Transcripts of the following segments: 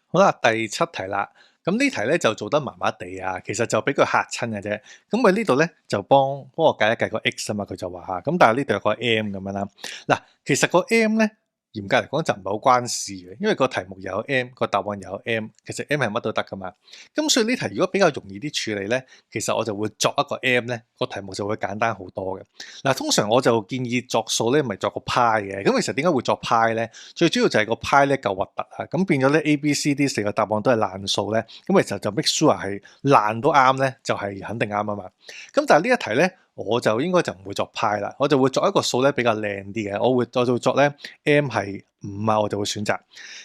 好啦，第七題啦。咁呢題咧就做得麻麻地啊，其實就俾佢嚇親嘅啫。咁佢呢度咧就幫我計一計個 x 啊嘛，佢就話嚇。咁但係呢度有個 m 咁樣啦。嗱，其實個 m 咧嚴格嚟講就唔係好關事嘅，因為個題目又有 m，個答案又有 m，其實 m 係乜都得噶嘛。咁所以呢題如果比較容易啲處理咧，其實我就會作一個 m 咧，個題目就會簡單好多嘅。嗱，通常我就建議作數咧，咪作個派嘅。咁其實點解會作派咧？最主要就係個派咧夠核突啊！咁變咗咧 A、B、C、D 四個答案都係爛數咧，咁其實就 make sure 係爛都啱咧，就係肯定啱啊嘛。咁但係呢一題咧，我就應該就唔會作派啦，我就會作一個數咧比較靚啲嘅，我就會作咧 M 係5啊，我就會選擇，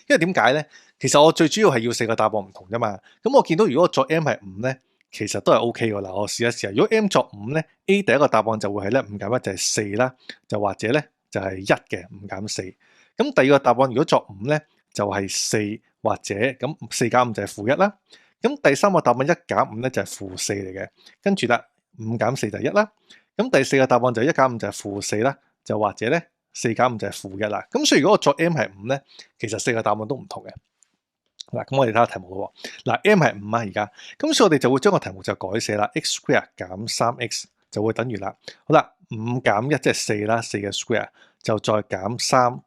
因為點解咧？其實我最主要係要四個答案唔同啫嘛。咁我見到如果我作 M 係5咧，其實都係 OK 㗎啦。我試一試啊。如果 M 作5咧，A 第一個答案就會係咧5減1就係4啦，就或者咧就係1嘅5減4。咁第二個答案如果作5咧，就係4或者咁4減5就係負1啦。咁第三個答案1減5咧就係負4嚟嘅，跟住啦5減4就係1啦。咁第四個答案就1減5就係負4啦，就或者咧4減5就係負1啦。咁所以如果我作 M 係5咧，其實四個答案都唔同嘅。嗱，咁我哋睇下題目咯。嗱 ，M 係5啊，而家，咁所以我哋就會將個題目就改寫啦，x square 減 3x 就會等於啦。好啦，5減1即係4啦，4嘅 square 就再減3，5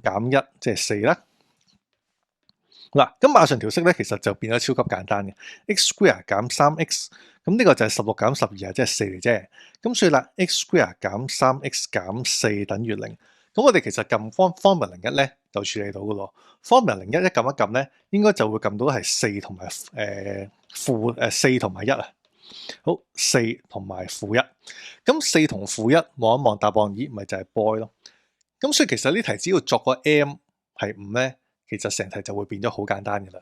減1即係4啦。嗱，咁馬上調式咧，其實就變咗超級簡單嘅，x square 減 3x，咁呢個就係16減12啊，即係4嚟啫。咁所以啦，x square 減 3x 減4等於0。咁我哋其實撳 formula 01咧，就處理到嘅咯。formula 01一撳一撳咧，應該就會撳到係4同埋4同埋1啊。好，4同埋負1。咁4同負1望一望答案，咦，咪就係 boy 咯。咁所以其實呢題只要作個 M 係5咧，其實成題就會變咗好簡單嘅啦。